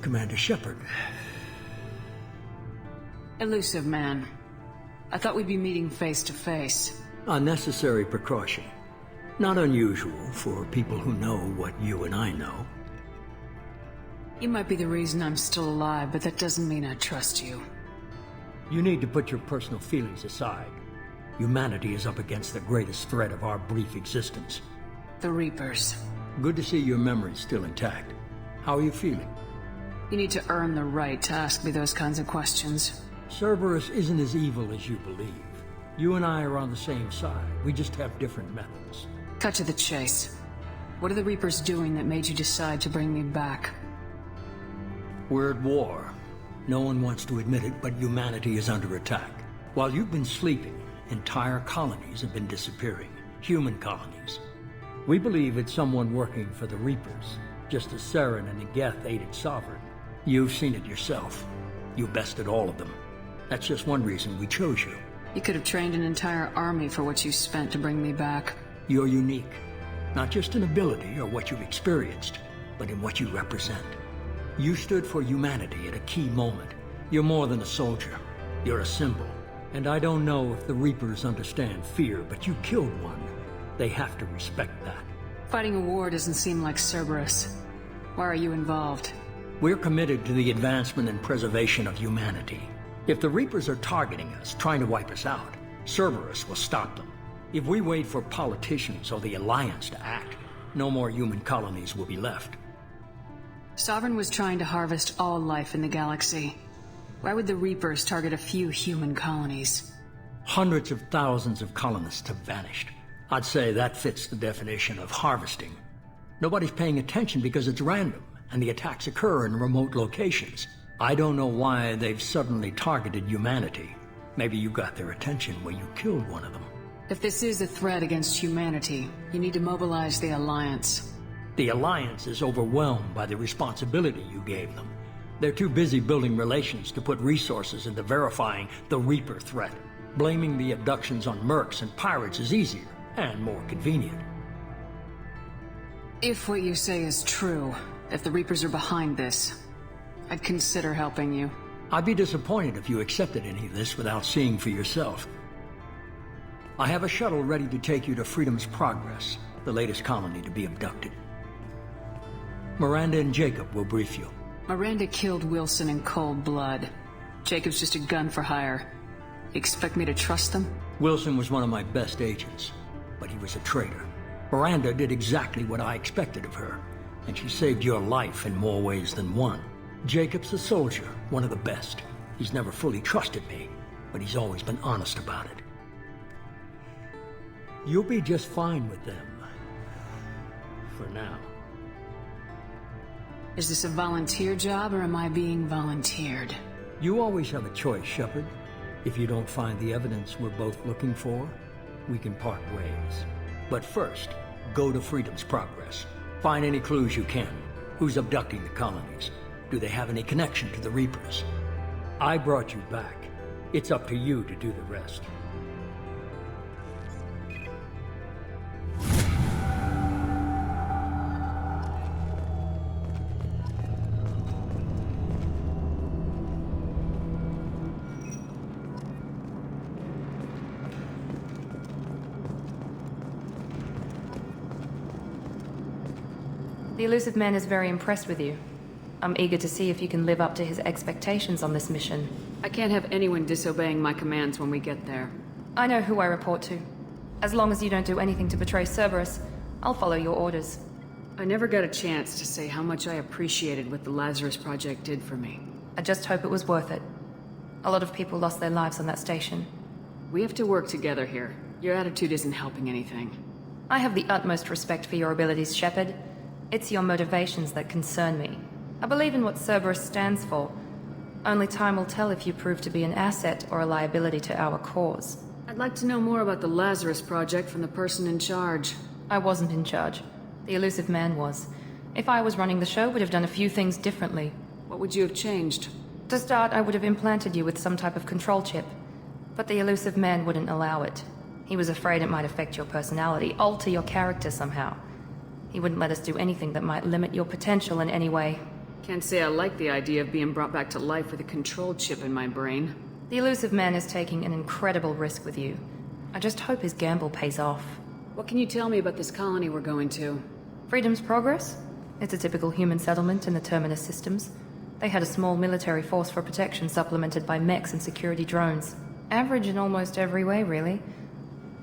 Commander Shepard. Elusive man. I thought we'd be meeting face to face. A necessary precaution. Not unusual for people who know what you and I know. You might be the reason I'm still alive, but that doesn't mean I trust you. You need to put your personal feelings aside. Humanity is up against the greatest threat of our brief existence. The Reapers. Good to see your memory's still intact. How are you feeling? You need to earn the right to ask me those kinds of questions. Cerberus isn't as evil as you believe. You and I are on the same side. We just have different methods. Cut to the chase. What are the Reapers doing that made you decide to bring me back? We're at war. No one wants to admit it, but humanity is under attack. While you've been sleeping, entire colonies have been disappearing. Human colonies. We believe it's someone working for the Reapers, just as Saren and Geth aided Sovereign. You've seen it yourself. You bested all of them. That's just one reason we chose you. You could have trained an entire army for what you spent to bring me back. You're unique. Not just in ability or what you've experienced, but in what you represent. You stood for humanity at a key moment. You're more than a soldier. You're a symbol. And I don't know if the Reapers understand fear, but you killed one. They have to respect that. Fighting a war doesn't seem like Cerberus. Why are you involved? We're committed to the advancement and preservation of humanity. If the Reapers are targeting us, trying to wipe us out, Cerberus will stop them. If we wait for politicians or the Alliance to act, no more human colonies will be left. Sovereign was trying to harvest all life in the galaxy. Why would the Reapers target a few human colonies? Hundreds of thousands of colonists have vanished. I'd say that fits the definition of harvesting. Nobody's paying attention because it's random, and the attacks occur in remote locations. I don't know why they've suddenly targeted humanity. Maybe you got their attention when you killed one of them. If this is a threat against humanity, you need to mobilize the Alliance. The Alliance is overwhelmed by the responsibility you gave them. They're too busy building relations to put resources into verifying the Reaper threat. Blaming the abductions on mercs and pirates is easier and more convenient. If what you say is true, if the Reapers are behind this, I'd consider helping you. I'd be disappointed if you accepted any of this without seeing for yourself. I have a shuttle ready to take you to Freedom's Progress, the latest colony to be abducted. Miranda and Jacob will brief you. Miranda killed Wilson in cold blood. Jacob's just a gun for hire. You expect me to trust them? Wilson was one of my best agents, but he was a traitor. Miranda did exactly what I expected of her, and she saved your life in more ways than one. Jacob's a soldier, one of the best. He's never fully trusted me, but he's always been honest about it. You'll be just fine with them. For now. Is this a volunteer job, or am I being volunteered? You always have a choice, Shepard. If you don't find the evidence we're both looking for, we can part ways. But first, go to Freedom's Progress. Find any clues you can. Who's abducting the colonies? Do they have any connection to the Reapers? I brought you back. It's up to you to do the rest. The Elusive Man is very impressed with you. I'm eager to see if you can live up to his expectations on this mission. I can't have anyone disobeying my commands when we get there. I know who I report to. As long as you don't do anything to betray Cerberus, I'll follow your orders. I never got a chance to say how much I appreciated what the Lazarus Project did for me. I just hope it was worth it. A lot of people lost their lives on that station. We have to work together here. Your attitude isn't helping anything. I have the utmost respect for your abilities, Shepard. It's your motivations that concern me. I believe in what Cerberus stands for. Only time will tell if you prove to be an asset or a liability to our cause. I'd like to know more about the Lazarus Project from the person in charge. I wasn't in charge. The Elusive Man was. If I was running the show, would have done a few things differently. What would you have changed? To start, I would have implanted you with some type of control chip. But the Elusive Man wouldn't allow it. He was afraid it might affect your personality, alter your character somehow. He wouldn't let us do anything that might limit your potential in any way. Can't say I like the idea of being brought back to life with a control chip in my brain. The elusive man is taking an incredible risk with you. I just hope his gamble pays off. What can you tell me about this colony we're going to? Freedom's Progress? It's a typical human settlement in the Terminus systems. They had a small military force for protection supplemented by mechs and security drones. Average in almost every way, really.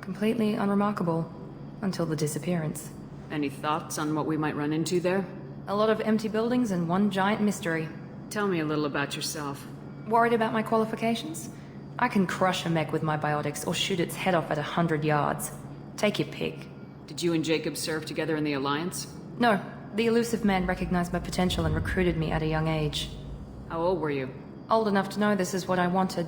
Completely unremarkable. Until the disappearance. Any thoughts on what we might run into there? A lot of empty buildings and one giant mystery. Tell me a little about yourself. Worried about my qualifications? I can crush a mech with my biotics or shoot its head off at 100 yards. Take your pick. Did you and Jacob serve together in the Alliance? No, the elusive man recognized my potential and recruited me at a young age. How old were you? Old enough to know this is what I wanted.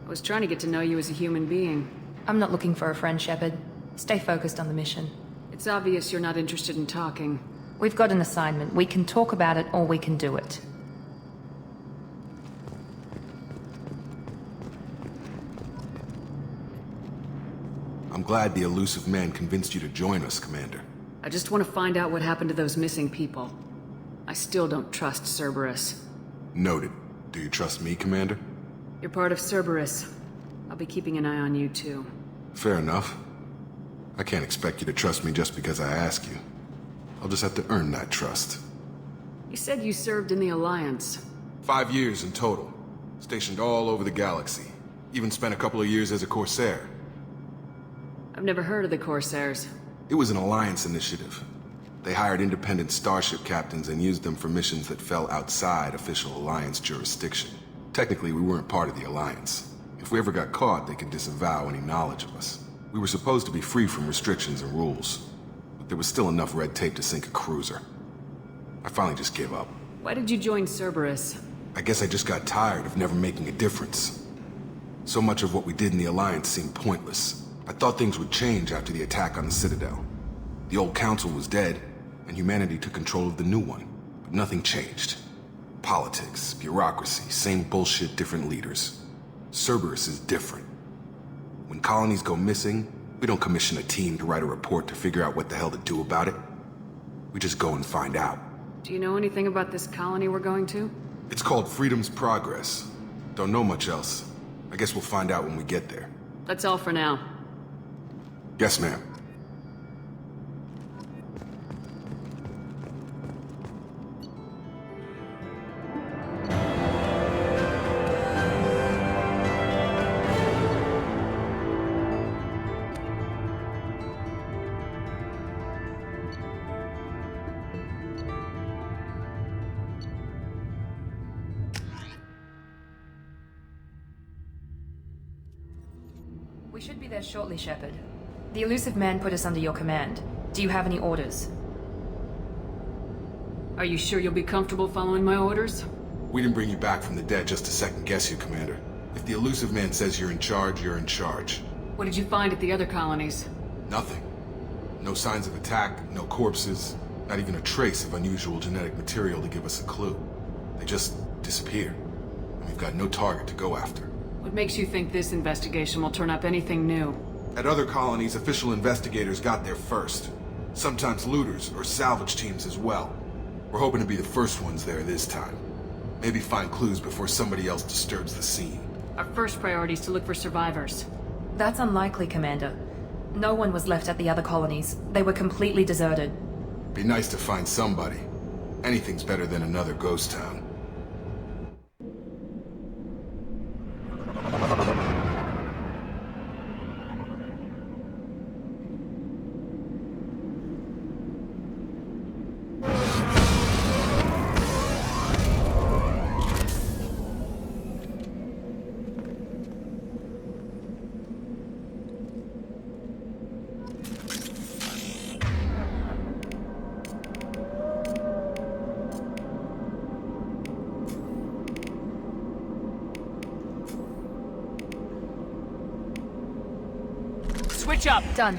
I was trying to get to know you as a human being. I'm not looking for a friend, Shepard. Stay focused on the mission. It's obvious you're not interested in talking. We've got an assignment. We can talk about it or we can do it. I'm glad the elusive man convinced you to join us, Commander. I just want to find out what happened to those missing people. I still don't trust Cerberus. Noted. Do you trust me, Commander? You're part of Cerberus. I'll be keeping an eye on you, too. Fair enough. I can't expect you to trust me just because I ask you. I'll just have to earn that trust. You said you served in the Alliance. 5 years in total. Stationed all over the galaxy. Even spent a couple of years as a Corsair. I've never heard of the Corsairs. It was an Alliance initiative. They hired independent starship captains and used them for missions that fell outside official Alliance jurisdiction. Technically, we weren't part of the Alliance. If we ever got caught, they could disavow any knowledge of us. We were supposed to be free from restrictions and rules, but there was still enough red tape to sink a cruiser. I finally just gave up. Why did you join Cerberus? I guess I just got tired of never making a difference. So much of what we did in the Alliance seemed pointless. I thought things would change after the attack on the Citadel. The old council was dead, and humanity took control of the new one. But nothing changed. Politics, bureaucracy, same bullshit, different leaders. Cerberus is different. When colonies go missing, we don't commission a team to write a report to figure out what the hell to do about it. We just go and find out. Do you know anything about this colony we're going to? It's called Freedom's Progress. Don't know much else. I guess we'll find out when we get there. That's all for now. Yes, ma'am. We should be there shortly, Shepard. The elusive man put us under your command. Do you have any orders? Are you sure you'll be comfortable following my orders? We didn't bring you back from the dead just to second guess you, Commander. If the elusive man says you're in charge, you're in charge. What did you find at the other colonies? Nothing. No signs of attack, no corpses, not even a trace of unusual genetic material to give us a clue. They just disappeared. And we've got no target to go after. What makes you think this investigation will turn up anything new? At other colonies, official investigators got there first. Sometimes looters or salvage teams as well. We're hoping to be the first ones there this time. Maybe find clues before somebody else disturbs the scene. Our first priority is to look for survivors. That's unlikely, Commander. No one was left at the other colonies. They were completely deserted. Be nice to find somebody. Anything's better than another ghost town. Switch up! Done.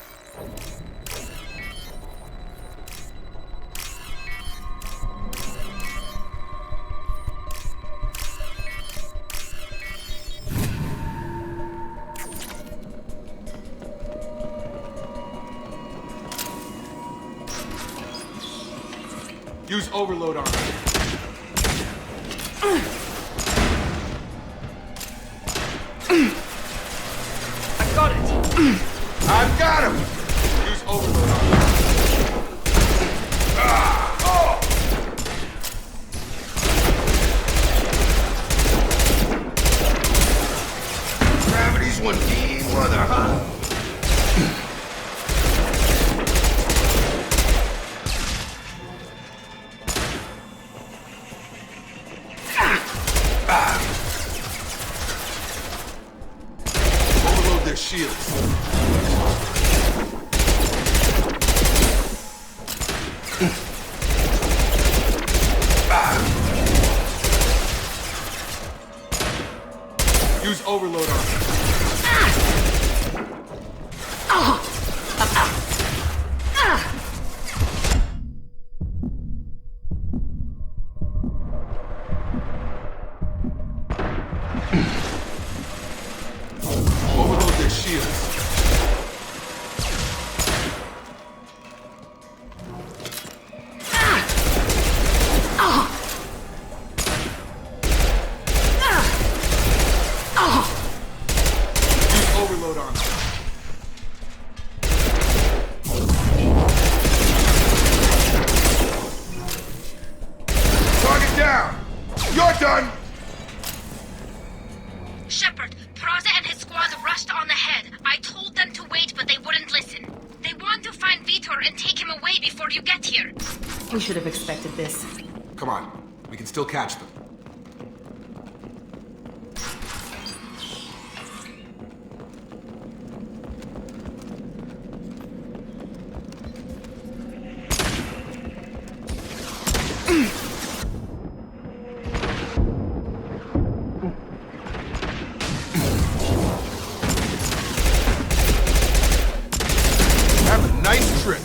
Use overload on him. I got it! I've got him! Use overload on him. Gravity's one mean mother, huh? Overload their shields. Use overload on him. Overload their shields. Overload on them. Target down! You're done! Shepard, Praza and his squad rushed on ahead. I told them to wait, but they wouldn't listen. They want to find Vitor and take him away before you get here. We should have expected this. Come on, we can still catch them. Have a nice trip.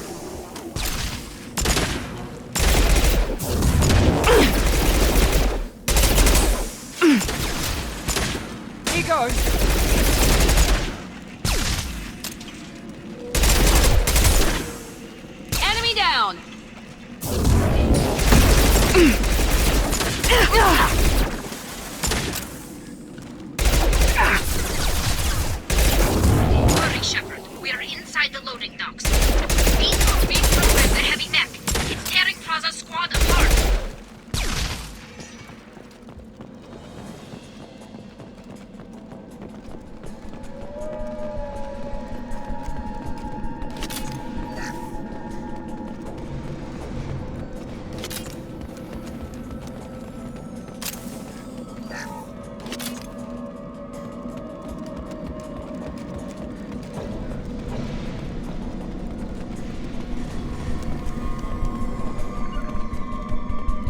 Here goes! Enemy down! Hurry, Shepard. We are inside the loading docks. Vitor reprogrammed the heavy mech. It's tearing Praza's squad apart.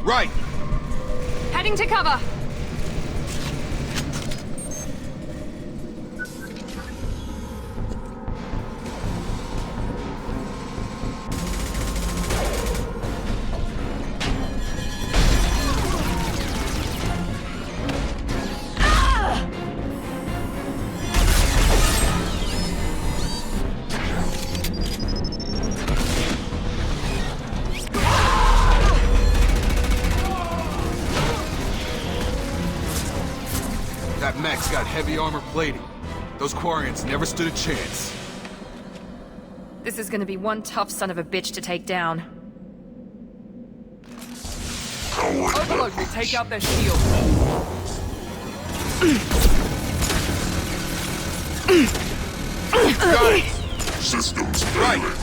Right! Heading to cover! That mech's got heavy armor plating. Those Quarians never stood a chance. This is gonna be one tough son of a bitch to take down. Overload will take out their shield. Got it! Systems right!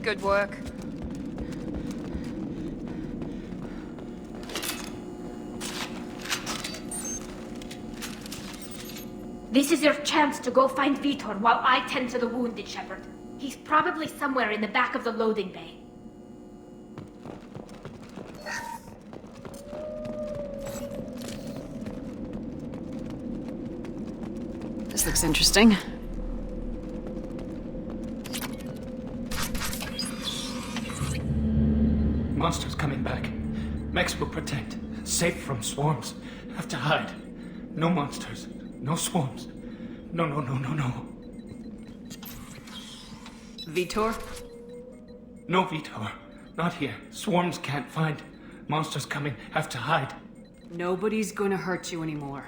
Good work. This is your chance to go find Vitor while I tend to the wounded, Shepard. He's probably somewhere in the back of the loading bay. This looks interesting. Monsters coming back. Mechs will protect. Safe from swarms. Have to hide. No monsters. No swarms. No. Vitor? No, Vitor. Not here. Swarms can't find. Monsters coming. Have to hide. Nobody's gonna hurt you anymore.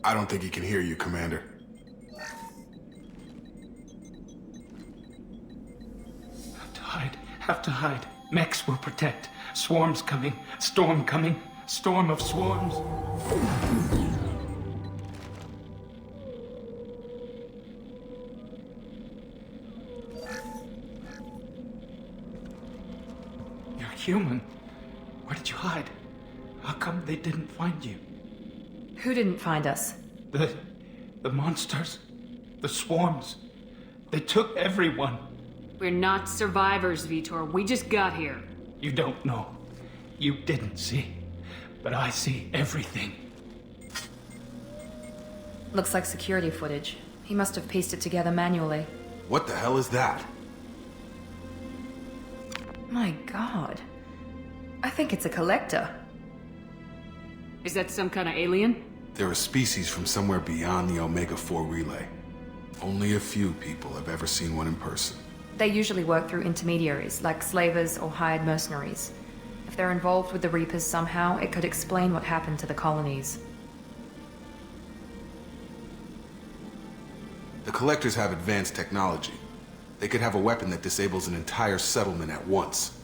I don't think he can hear you, Commander. Have to hide. Mechs will protect. Swarms coming. Storm coming. Storm of swarms. You're human. Where did you hide? How come they didn't find you? Who didn't find us? The monsters. The swarms. They took everyone. We're not survivors, Vitor. We just got here. You don't know. You didn't see. But I see everything. Looks like security footage. He must have pieced it together manually. What the hell is that? My god. I think it's a collector. Is that some kind of alien? They're a species from somewhere beyond the Omega-4 relay. Only a few people have ever seen one in person. They usually work through intermediaries, like slavers or hired mercenaries. If they're involved with the Reapers somehow, it could explain what happened to the colonies. The Collectors have advanced technology. They could have a weapon that disables an entire settlement at once.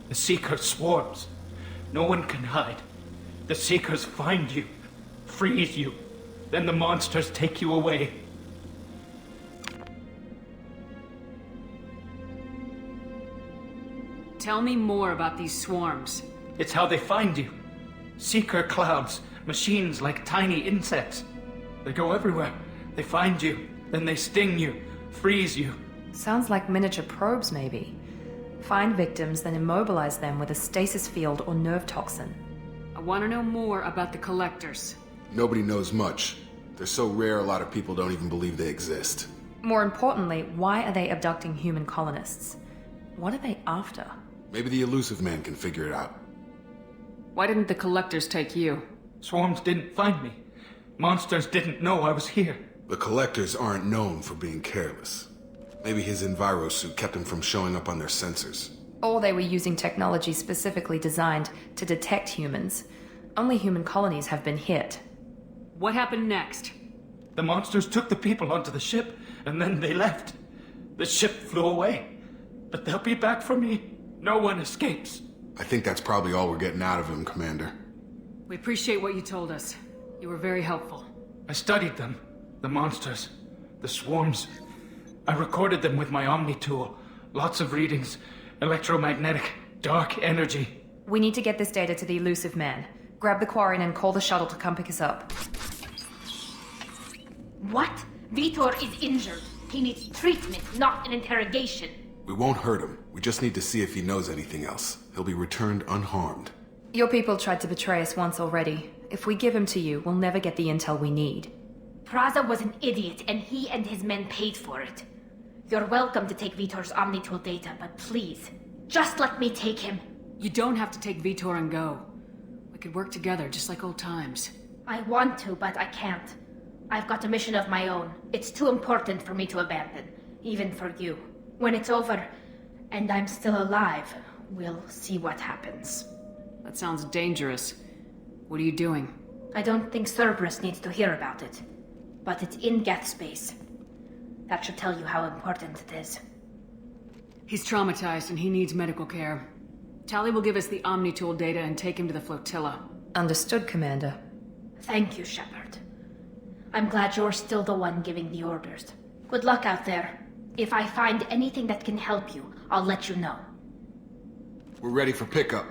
The Seeker swarms. No one can hide. The Seekers find you, freeze you. Then the monsters take you away. Tell me more about these swarms. It's how they find you. Seeker clouds, machines like tiny insects. They go everywhere. They find you, then they sting you, freeze you. Sounds like miniature probes, maybe. Find victims, then immobilize them with a stasis field or nerve toxin. I want to know more about the Collectors. Nobody knows much. They're so rare a lot of people don't even believe they exist. More importantly, why are they abducting human colonists? What are they after? Maybe the Elusive Man can figure it out. Why didn't the Collectors take you? Swarms didn't find me. Monsters didn't know I was here. The Collectors aren't known for being careless. Maybe his envirosuit kept him from showing up on their sensors. Or they were using technology specifically designed to detect humans. Only human colonies have been hit. What happened next? The monsters took the people onto the ship, and then they left. The ship flew away. But they'll be back for me. No one escapes. I think that's probably all we're getting out of him, Commander. We appreciate what you told us. You were very helpful. I studied them. The monsters. The swarms. I recorded them with my Omni tool. Lots of readings. Electromagnetic. Dark energy. We need to get this data to the Elusive Man. Grab the Quarian and call the shuttle to come pick us up. What? Vitor is injured. He needs treatment, not an interrogation. We won't hurt him. We just need to see if he knows anything else. He'll be returned unharmed. Your people tried to betray us once already. If we give him to you, we'll never get the intel we need. Praza was an idiot, and he and his men paid for it. You're welcome to take Vitor's Omnitool data, but please, just let me take him. You don't have to take Vitor and go. We could work together, just like old times. I want to, but I can't. I've got a mission of my own. It's too important for me to abandon, even for you. When it's over, and I'm still alive, we'll see what happens. That sounds dangerous. What are you doing? I don't think Cerberus needs to hear about it. But it's in Geth space. That should tell you how important it is. He's traumatized and he needs medical care. Tali will give us the Omnitool data and take him to the flotilla. Understood, Commander. Thank you, Shepard. I'm glad you're still the one giving the orders. Good luck out there. If I find anything that can help you, I'll let you know. We're ready for pickup.